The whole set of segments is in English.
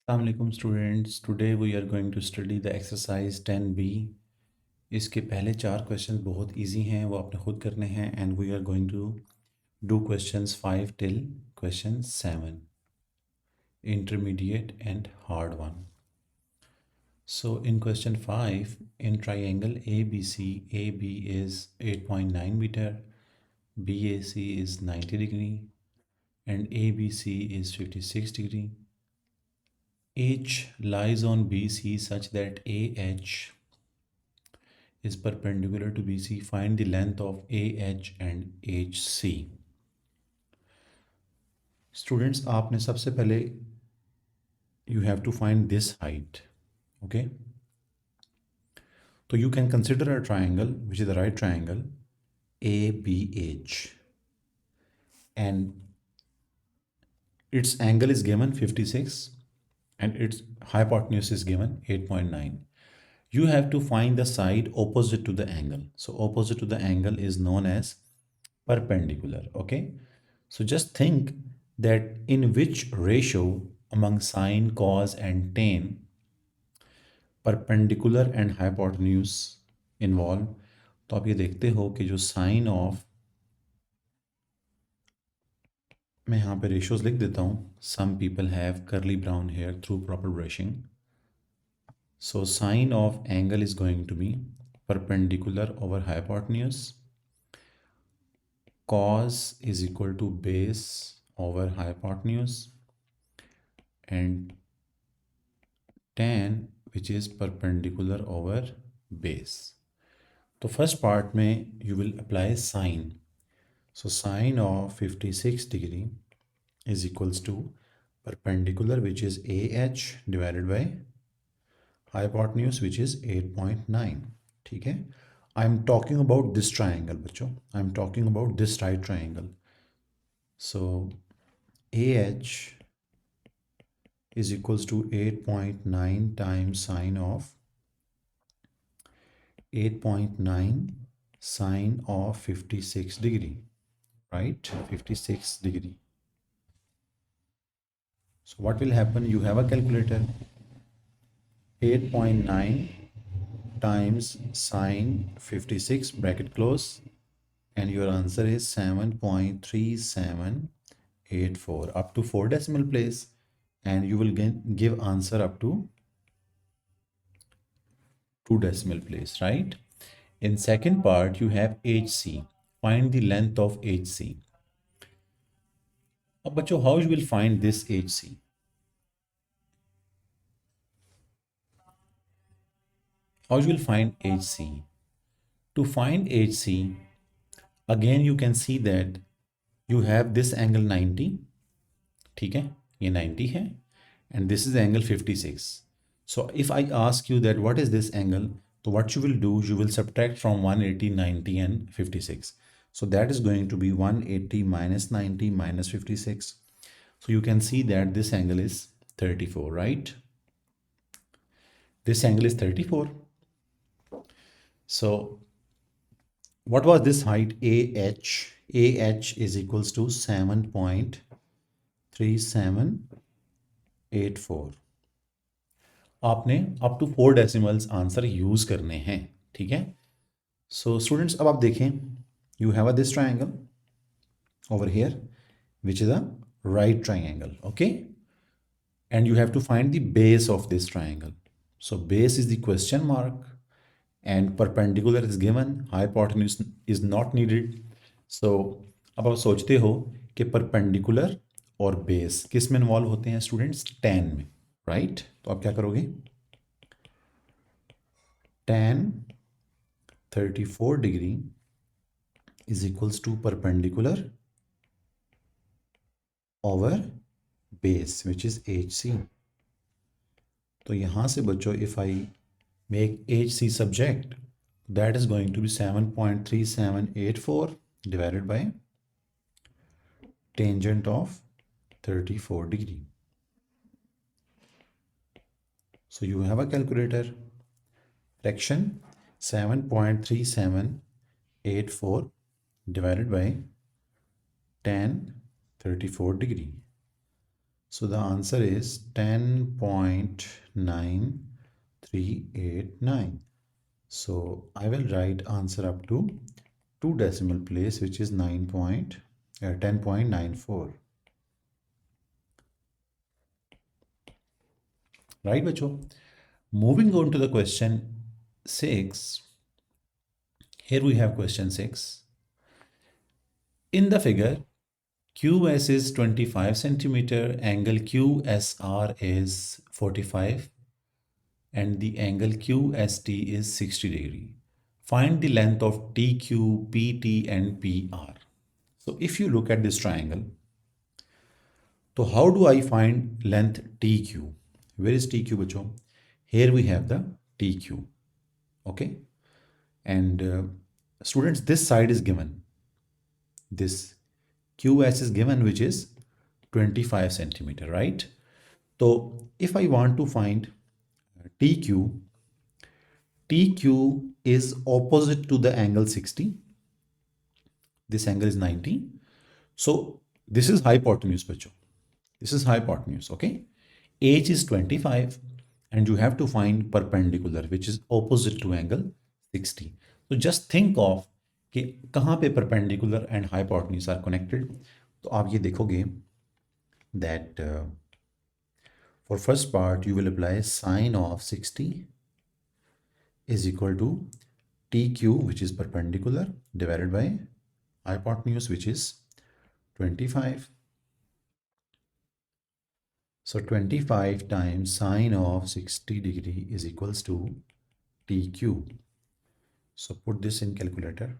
Assalamualaikum students, today we are going to study the exercise 10B। इसके पहले 4 question बहुत easy हैं, वो आपने खुद करने हैं and we are going to do questions 5 till question 7, intermediate and hard one. So in question 5, in triangle ABC, AB is 8.9 meter, BAC is 90 degree and ABC is 56 degree. H lies on BC such that AH is perpendicular to BC. Find the length of AH and HC. Students, आपने सबसे पहले you have to find this height. Okay. So you can consider a triangle which is the right triangle ABH and its angle is given 56 and its hypotenuse is given 8.9. You have to find the side opposite to the angle. So opposite to the angle is known as perpendicular. Okay. So just think that in which ratio among sine, cos and tan perpendicular and hypotenuse involve. तो आप ये देखते हो कि जो sign of, मैं यहाँ पे रेशियोज लिख देता हूँ. Some people have curly brown hair through proper brushing. So sine of angle is going to be perpendicular over hypotenuse. Cos is equal to base over hypotenuse and tan which is perpendicular over base. तो first part में you will apply sine. So sine of 56 degree is equals to perpendicular which is AH divided by hypotenuse which is 8.9. ठीक है. I am talking about this triangle बच्चों. I am talking about this right triangle. So AH is equals to 8.9 times sine of 8.9 sine of 56 degree, right? 56 degree. So what will happen? You have a calculator. 8.9 times sine 56 bracket close and your answer is 7.3784 up to 4 decimal place and you will give answer up to 2 decimal place, right? In second part you have HC. Find the length of HC. अब बच्चों, how you will find this HC? How you will find HC? To find HC, again you can see that you have this angle 90, ठीक है, ये 90 है, and this is angle 56. So if I ask you that what is this angle, so what you will do, you will subtract from 180, 90 and 56. So that is going to be 180 minus 90 minus 56. So you can see that this angle is 34, right? This angle is 34. So what was this height AH? AH is equals to 7.3784. आपने up to 4 decimals answer use करने हैं, ठीक है. So students, अब आप देखें, you have a this triangle over here which is a right triangle, okay, and you have to find the base of this triangle. So base is the question mark and perpendicular is given, hypotenuse is not needed. So अब आप सोचते हो कि perpendicular और base किस में involve होते हैं स्टूडेंट्स? tan में, राइट? तो आप क्या करोगे? tan 34 degree is equals to perpendicular over base which is HC. तो यहाँ से बच्चों, if I make HC subject, that is going to be 7.3784 divided by tangent of 34 degree. So you have a calculator. Fraction 7.3784 divided by tan 34 degree. So the answer is 10.9389. So I will write answer up to 2 decimal place, which is 10.94. Right, bacho? Moving on to the question 6. Here we have question 6. In the figure, QS is 25 centimeter, angle QSR is 45, and the angle QST is 60 degree. Find the length of TQ, PT, and PR. So if you look at this triangle, so how do I find length TQ? Where is TQ, bacho? Here we have the TQ. Okay. And students, this side is given. This QS is given, which is 25 centimeter, right? So if I want to find TQ, TQ is opposite to the angle 60. This angle is 90. So this is hypotenuse, bacho. This is hypotenuse, okay? H is 25 and you have to find perpendicular, which is opposite to angle 60. So just think of कि कहाँ पे perpendicular and hypotenuse are connected. तो आप ये देखोगे that for first part you will apply sine of 60 is equal to TQ, which is perpendicular, divided by hypotenuse, which is 25. So 25 times sine of 60 degree is equals to TQ. So put this in calculator.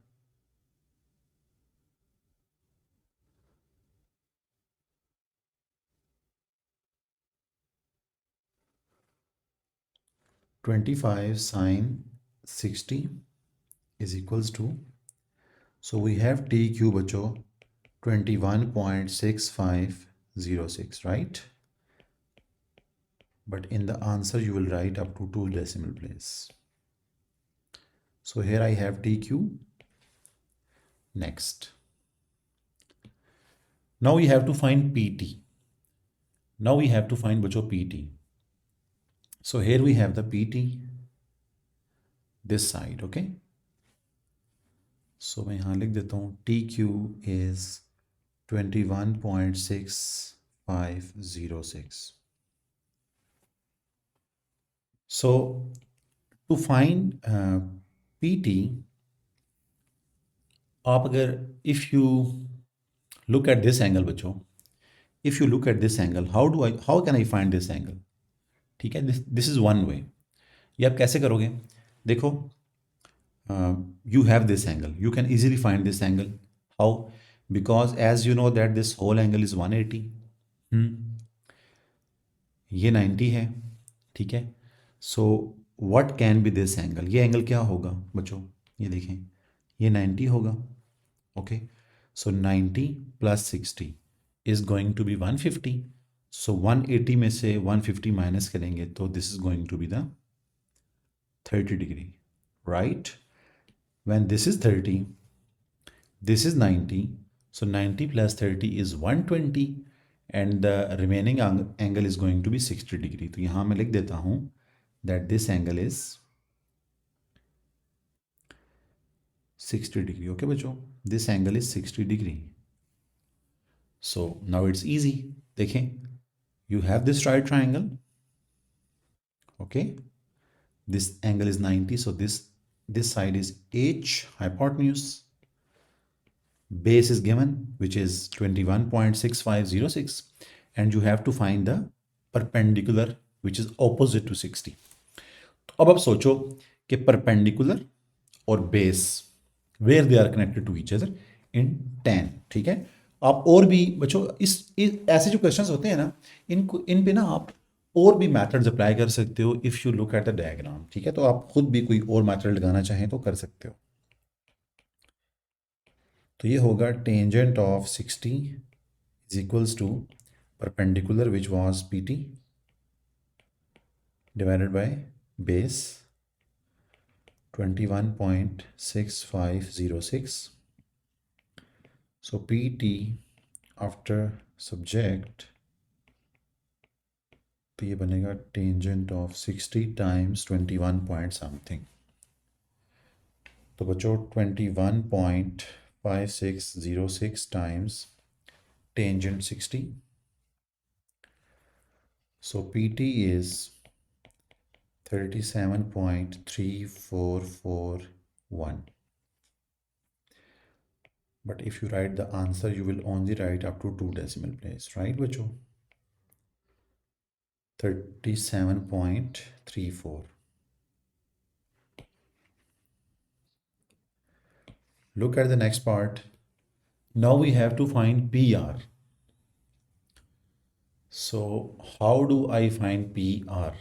Twenty-five sine 60 is equals to, so we have TQ bacho 21.6506, right? But in the answer you will write up to 2 decimal place. So here I have TQ. Next, now we have to find PT. Now we have to find bacho PT. So here we have the PT, this side, okay? So मैं यहाँ लिख देता हूँ TQ is 21.6506. So to find PT, आप अगर if you look at this angle बच्चों, if you look at this angle, how can I find this angle? ठीक है, this is one way. ये आप कैसे करोगे? देखो, you have this angle. You can easily find this angle. How? Because as you know that this whole angle is 180. ये 90 है, ठीक है? So what can be this angle? ये एंगल क्या होगा बच्चों? ये देखें, ये 90 होगा. Okay, so 90 plus 60 is going to be 150. So 180 में से 150 माइनस करेंगे तो this is going to be the 30 degree, right? When this is 30, this is 90. So 90 plus 30 is 120 and the remaining angle is going to be 60 degree. तो यहाँ मैं लिख देता हूँ that this angle is 60 degree. Okay बच्चों, this angle is 60 degree. So now it's easy. देखें, you have this right triangle. Okay, this angle is 90. So this side is H, hypotenuse. Base is given, which is 21.6506, and you have to find the perpendicular, which is opposite to 60. तो अब आप सोचो कि perpendicular और base where they are connected to each other in tan. ठीक है, आप और भी बच्चों इस ऐसे जो क्वेश्चंस होते हैं ना, इन पे ना आप और भी मेथड्स अप्लाई कर सकते हो if you look at the diagram. ठीक है, तो आप खुद भी कोई और मेथड लगाना चाहें तो कर सकते हो. तो ये होगा tangent of 60 is equals to perpendicular which was PT divided by base 21.6506. So PT after subject तो ये बनेगा tangent of 60 times 21 point something. तो बच्चों 21.5606 times tangent 60, so PT is 37.3441. But if you write the answer, you will only write up to 2 decimal place, right बच्चों? 37.34. Look at the next part. Now we have to find PR. So how do I find PR?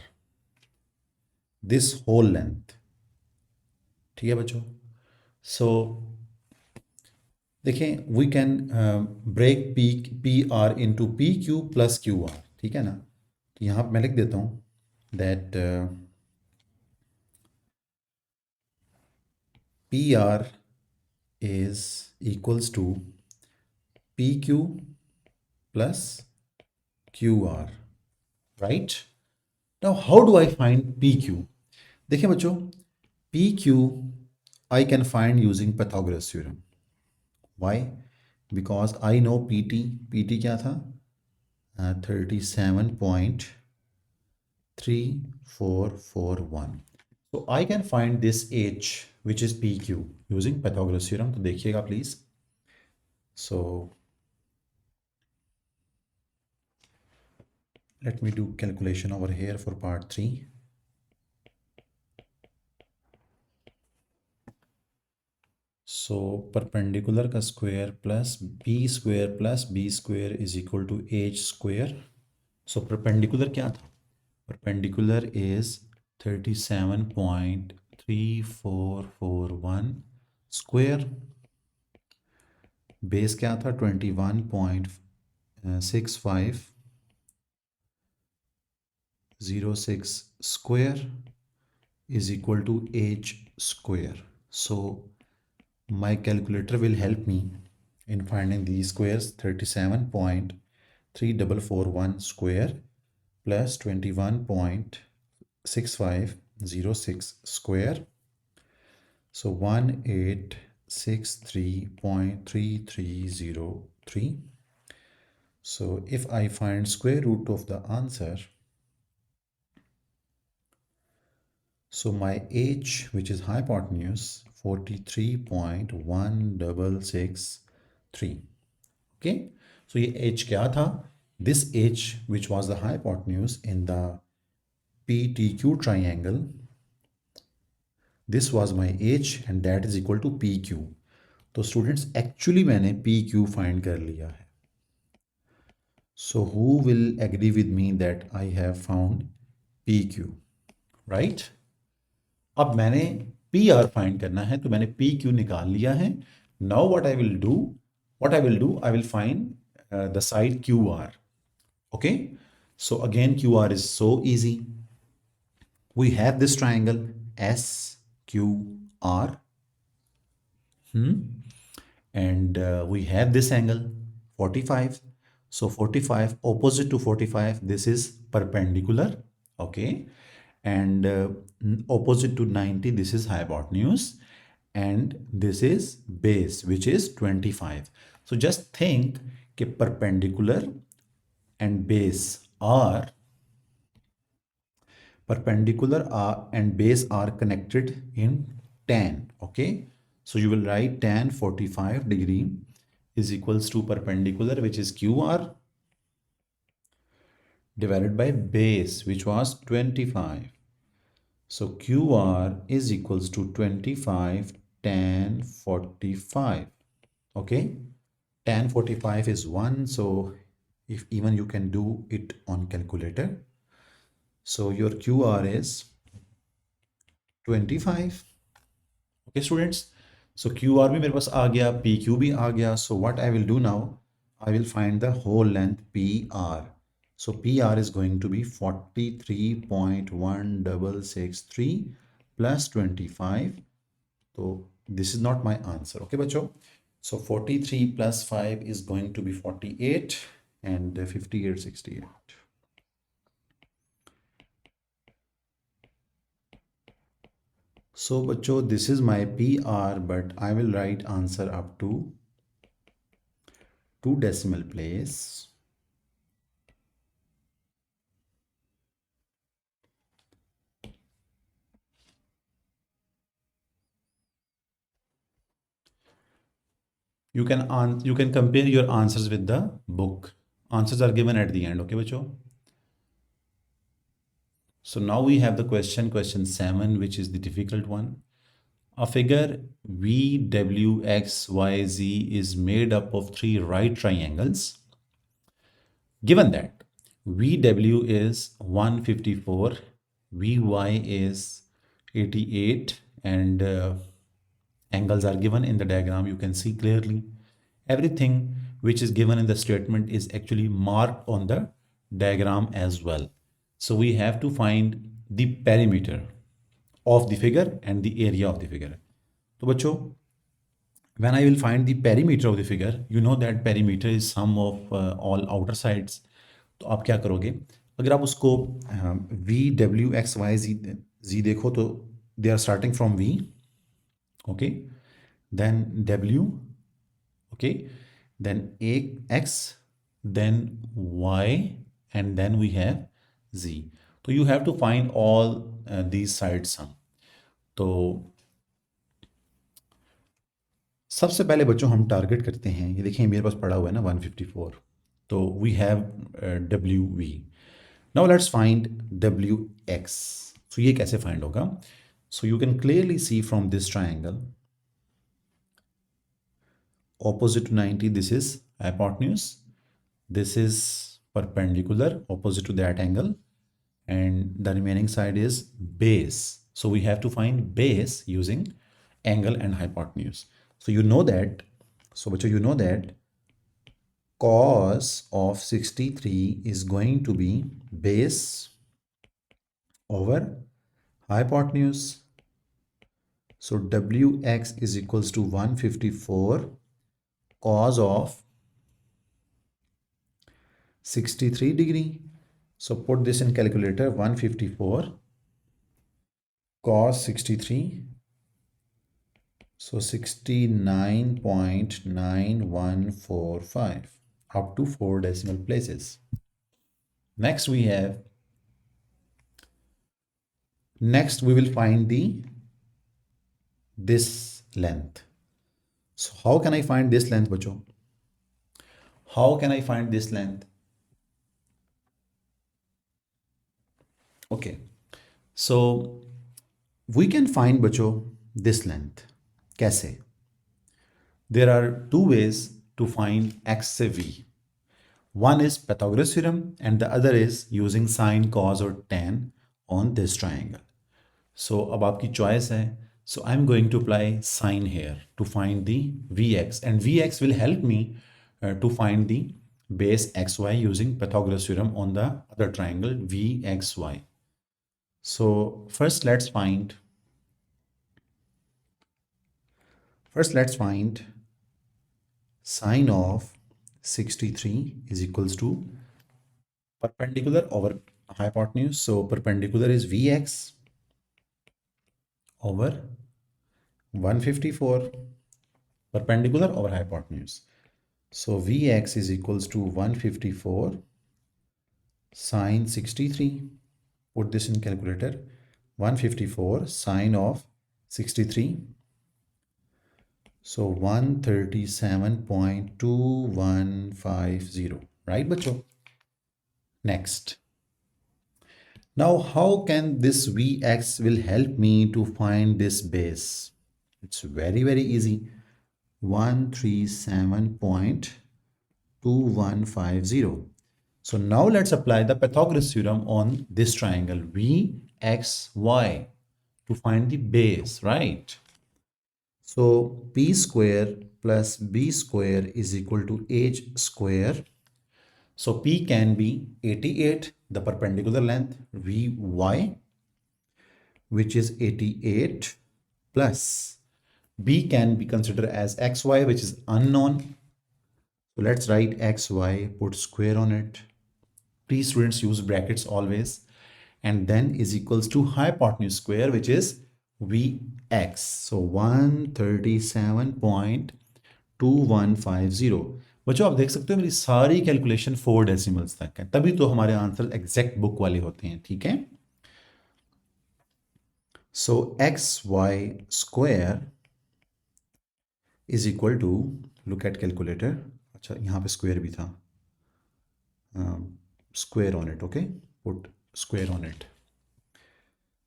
This whole length. ठीक है बच्चों? So देखें, we can break PR into PQ plus QR. ठीक है ना? तो यहाँ पे मैं लिख देता हूँ that PR is equals to PQ plus QR, right? Now how do I find PQ? देखिए बच्चों, PQ I can find using Pythagoras theorem. Why? Because I know PT क्या था? 37.3441. So I can find this H which is PQ using Pythagoras theorem. तो देखिएगा please. So let me do calculation over here for part 3. So perpendicular का square plus b square is equal to h square. So perpendicular क्या था? Perpendicular is 37.3441 square. Base क्या था? 21.6506 square is equal to h square. So my calculator will help me in finding these squares. 37.3441 square plus 21.6506 square. So 1863.3303. So if I find square root of the answer, so my h, which is hypotenuse, 43.1663. Okay, so ये h क्या था? This h, which was the hypotenuse in the PTQ triangle, this was my h and that is equal to PQ. तो students, actually मैंने PQ find कर लिया है. So who will agree with me that I have found PQ, right? अब मैंने PR find करना है, तो मैंने PQ निकाल लिया है. Now what I will do, I will find the side QR. Okay, so again QR is so easy. We have this triangle SQR, and we have this angle 45. So 45 opposite to 45, this is perpendicular. Okay, and opposite to 90, this is hypotenuse, and this is base, which is 25. So just think that perpendicular and base are and base are connected in tan. Okay, so you will write tan 45 degree is equals to perpendicular, which is QR, divided by base, which was 25. So QR is equals to 25 tan 45. Okay, tan 45 is 1. So if even you can do it on calculator. So your QR is 25. Okay students, so QR भी मेरे पास आ गया, PQ भी आ गया. So what I will do now, I will find the whole length PR. So PR is going to be 43.1663 plus 25. So this is not my answer. Okay बच्चों, so 43 plus 5 is going to be 48 and 58 68. So बच्चों, this is my PR, but I will write answer up to 2 decimal place. You can compare your answers with the book. Answers are given at the end, okay बच्चों? So now we have the question 7, which is the difficult one. A figure VWXYZ is made up of 3 right triangles. Given that VW is 154, VY is 88, and angles are given in the diagram, you can see clearly. Everything which is given in the statement is actually marked on the diagram as well. So we have to find the perimeter of the figure and the area of the figure. So बच्चों, when I will find the perimeter of the figure, you know that perimeter is sum of all outer sides. तो आप क्या करोगे? अगर आप उसको VWXYZ देखो तो they are starting from V, okay, then W, okay, then X, then Y, and then we have Z. So you have to find all these sides sum. तो सबसे पहले बच्चों हम टारगेट करते हैं, ये देखिए मेरे पास पड़ा हुआ है ना 154, तो we have WV. Now let's find WX. So ये कैसे फाइंड होगा? So you can clearly see from this triangle opposite to 90, this is hypotenuse, this is perpendicular opposite to that angle, and the remaining side is base. So we have to find base using angle and hypotenuse. So you know that, so bachcho, you know that cos of 63 is going to be base over hypotenuse. So WX is equals to 154 cos of 63 degree. So put this in calculator, 154 cos 63. So 69.9145 up to 4 decimal places. Next we will find this length. So how can I find this length, bachcho? How can I find this length? Okay, so we can find, bachcho, this length. Kaise? There are 2 ways to find X se V. One is Pythagoras theorem and the other is using sine, cos or tan on this triangle. So अब आपकी choice है. So I'm going to apply sine here to find the Vx, and Vx will help me to find the base xy using Pythagoras theorem on the other triangle Vxy. So first let's find sine of 63 is equals to perpendicular over hypotenuse. So perpendicular is Vx over 154, perpendicular over hypotenuse. So Vx is equals to 154 sine 63. Put this in calculator. 154 sine of 63. So 137.2150. Right, bachcho? Next. Now, how can this Vx will help me to find this base? It's very, very easy. 137.2150. So now let's apply the Pythagoras theorem on this triangle Vxy to find the base, right? So P square plus B square is equal to H square. So P can be 88, the perpendicular length, Vy, which is 88, plus B can be considered as xy, which is unknown. So let's write xy, put square on it. Please students use brackets always. And then is equals to hypotenuse square, which is Vx. So 137.2150. बच्चों आप देख सकते हो मेरी सारी calculation 4 decimals तक है, तभी तो हमारे आंसर एग्जैक्ट बुक वाले होते हैं, ठीक है। So x y square is equal to, look at calculator, अच्छा यहाँ पे स्क्वायर भी था, square on it, okay? Put square on it.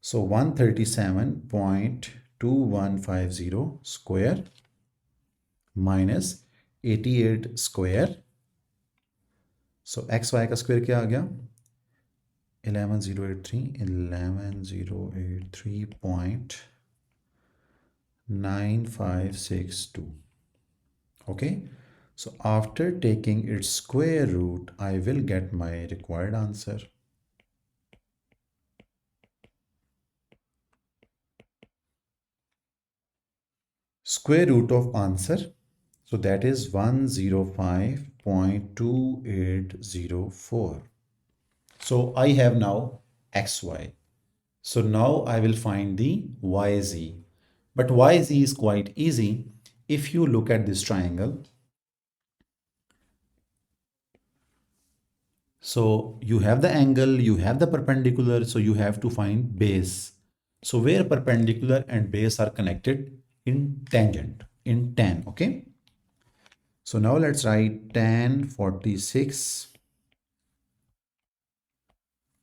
So 137.2150 square minus 88 square. So xy का square क्या आ गया? 11,083.9562. Okay. So after taking its square root, I will get my required answer. Square root of answer, so that is 105.2804. So I have now xy. So now I will find the yz. But yz is quite easy. If you look at this triangle, so you have the angle, you have the perpendicular, so you have to find base. So where perpendicular and base are connected in tangent, in tan, okay? So now let's write tan 46,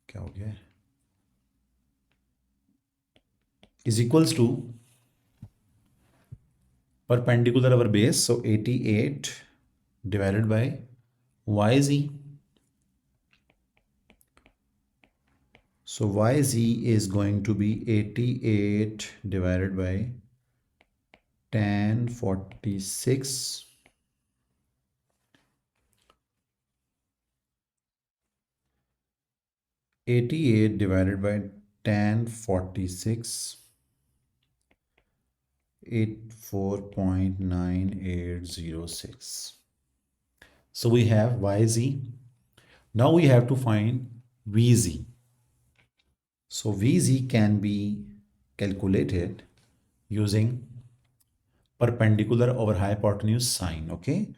क्या हो गया, is equals to perpendicular over base, so 88 divided by yz. So yz is going to be 88 divided by tan 46 88 divided by tan 46, 84.9806. So we have yz. Now we have to find vz. So vz can be calculated using perpendicular over hypotenuse sine, okay?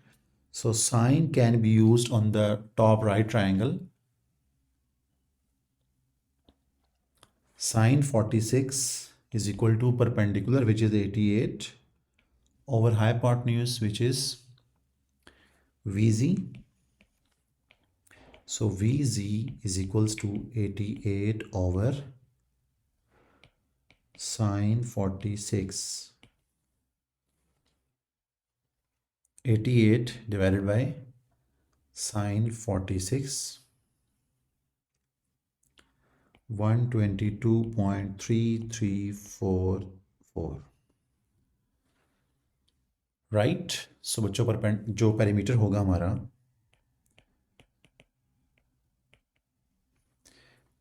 So sine can be used on the top right triangle. Sine 46 is equal to perpendicular, which is 88, over hypotenuse, which is Vz. So Vz is equals to 88 over sine 46. 88 divided by sine 46. 122.3344. Right. So बच्चों पर जो perimeter होगा हमारा,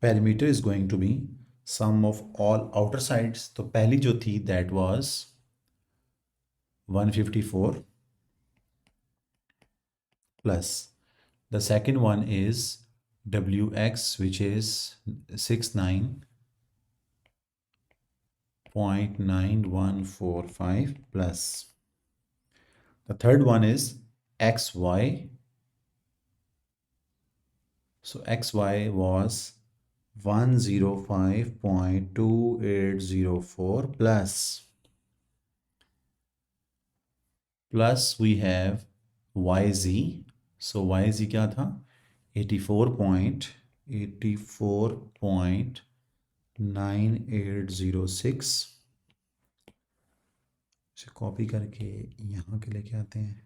perimeter is going to be sum of all outer sides. तो पहली जो थी that was 154 plus the second one is wx which is 69.9145 plus the third one is xy. So xy was 105.2804 plus we have yz. So yz क्या था, 84.9806। इसे copy करके यहाँ के लेके आते हैं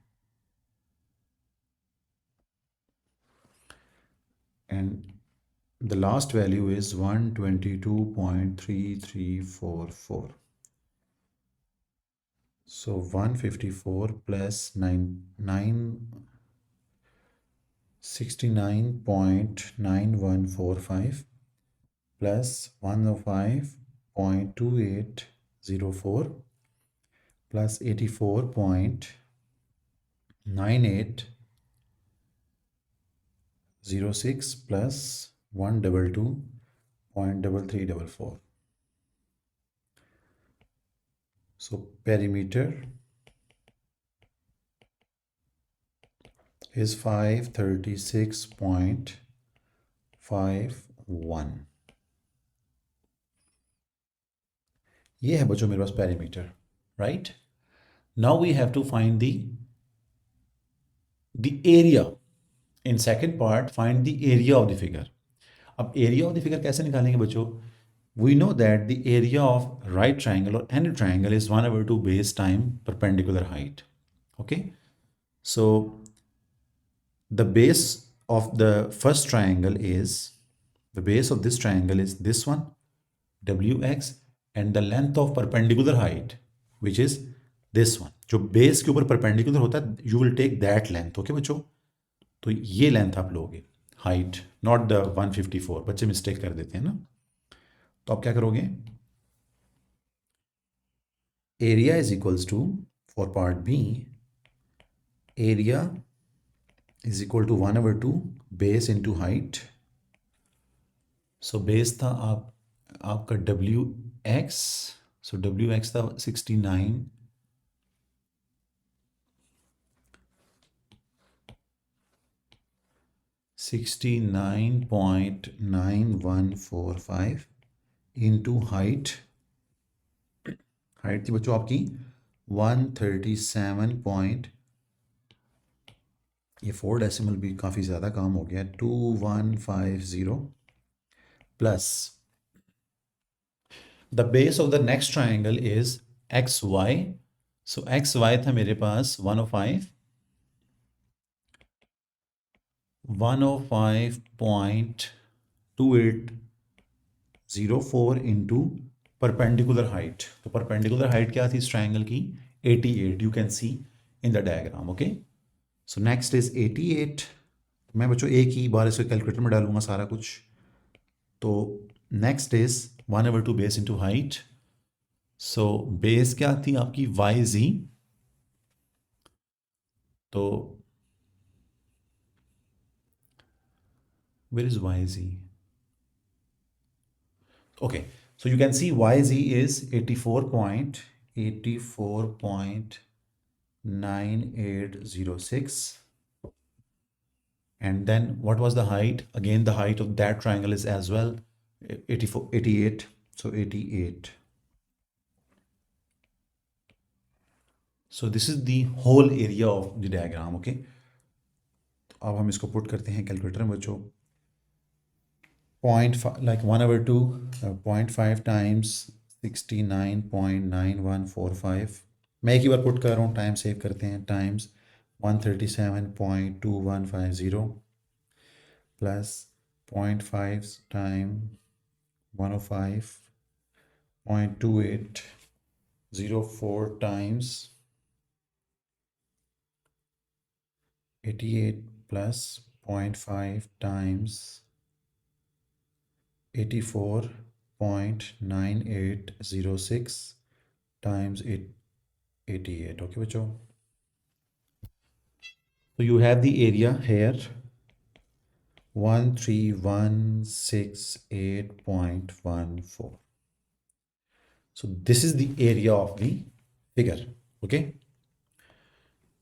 and the last value is 122.3344. So 154 plus 69.9145 plus 105.2804 plus 84.9806 plus 122.3344. So perimeter is 536.51. ये है बच्चों मेरे पास perimeter, right? Now we have to find the area. In second part, find the area of the figure. अब area of the figure कैसे निकालेंगे बच्चों? We know that the area of right triangle or any triangle is 1/2 base time perpendicular height. Okay, so the base of the first triangle is, the base of this triangle is this one, wx, and the length of perpendicular height, which is this one. जो base के ऊपर perpendicular होता है, you will take that length. Okay बच्चों, तो ये length आप लोगे, हाइट, नॉट द 154. बच्चे मिस्टेक कर देते हैं ना, तो आप क्या करोगे, area is equals to, for part B, area is equal to 1/2 base into height. So base था आपका W X, so W X था 69, 69.9145 इंटू हाइट. हाइट थी बच्चों आपकी 137. ये 4 डेसिमल भी काफ़ी ज़्यादा काम हो गया, 2150 plus the base of the next triangle is X Y. So x Y था मेरे पास 105.2804 इंटू परपेंडिकुलर हाइट. तो परपेंडिकुलर हाइट क्या थी इस ट्राइंगल की, 88. You can see in the diagram. Okay, so next is 88. मैं बच्चों एक ही बार इसको कैलकुलेटर में डालूंगा सारा कुछ. तो next is 1/2 base into height. So base क्या थी आपकी वाई जी, तो where is yz? Okay, so you can see yz is 84.9806. And then what was the height? Again, the height of that triangle is as well 88. So 88. So this is the whole area of the diagram. Okay, तो अब हम इसको put करते हैं calculator में बच्चों. 0.5, like 1/2, 0.5 times 69.9145. मैं एक ही बार पुट कर रहा हूँ, टाइम सेव करते हैं, times 137.2150 plus 0.5 time 105.2804 times 88 plus 0.5 times 84.9806 times 88. Okay बच्चों, so you have the area here 13168.14. so this is the area of the figure. Okay,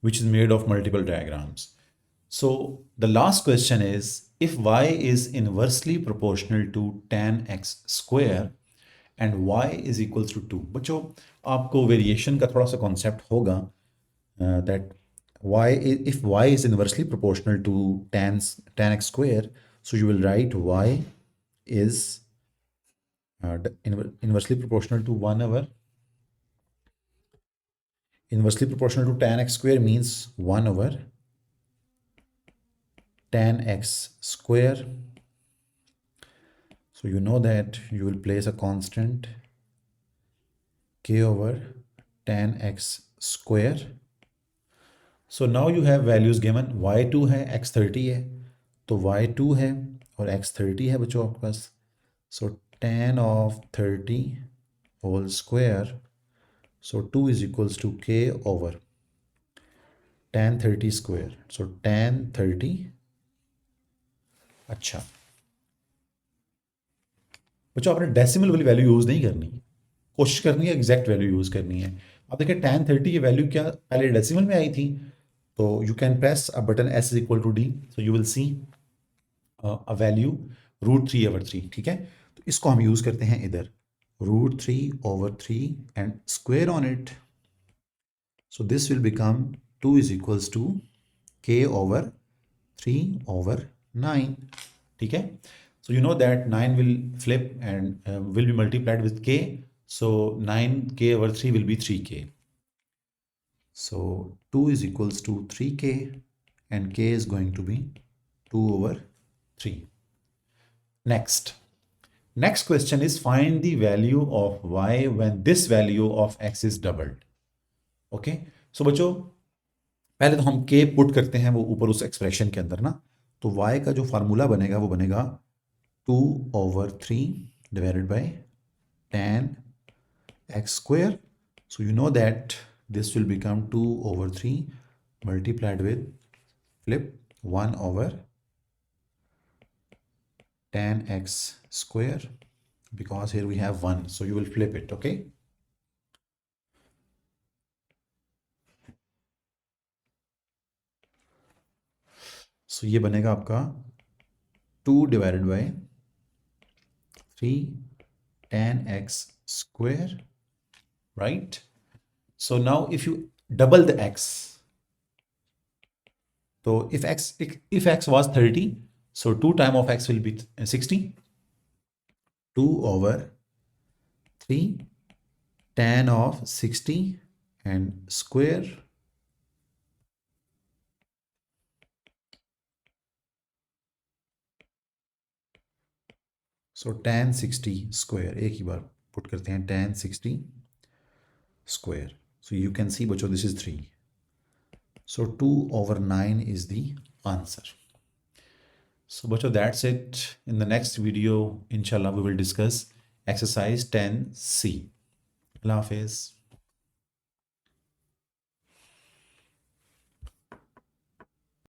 which is made of multiple diagrams. So the last question is, if y is inversely proportional to tan x square and y is equals to 2. बच्चों आपको variation का थोड़ा सा concept होगा, that y, if y is inversely proportional to tan x square, so you will write y is inversely proportional to 1/, inversely proportional to tan x square means 1/, tan x square. So you know that you will place a constant k over tan x square. So now you have values given, y2 है, x30 है, तो y2 है और x30 है बच्चों आपके पास. So tan of 30 whole square, so 2 is equals to k over tan 30 square. So tan 30. अच्छा बच्चों, आपने डेसिमल वाली वैल्यू यूज़ नहीं करनी, कोशिश करनी है एग्जैक्ट वैल्यू यूज़ करनी है. अब देखिए tan 30 की वैल्यू क्या पहले डेसिमल में आई थी, तो you can press a button s is equal to d, so you will see a value √3/3, ठीक है। तो इसको हम यूज़ करते हैं इधर, √3/3 and square on it, so this will become 2 is equals to k/3/9, ठीक है। So you know that 9 will flip and will be multiplied with k, so 9k/3 will be 3k, so 2 is equals to 3k and k is going to be 2/3. Next question is find the value of y when this value of x is doubled. Okay, so बच्चों पहले तो हम k put करते हैं वो ऊपर उस expression के अंदर ना, तो y का जो फार्मूला बनेगा वो बनेगा 2/3 divided by tan x square. So you know that this will become 2/3 multiplied with flip 1/tan x square, because here we have 1, so you will flip it, okay. So ये बनेगा आपका 2 divided by 3 tan x square, right? So now if you double the x, so if x was 30, so 2 time of x will be 60, 2/3 tan of 60 and square, so tan 60 square, एक ही बार put करते हैं tan 60 square, so you can see बच्चों this is 3, so 2/9 is the answer. So bachcho, that's it. In the next video inshallah we will discuss exercise 10C. Allah Hafiz.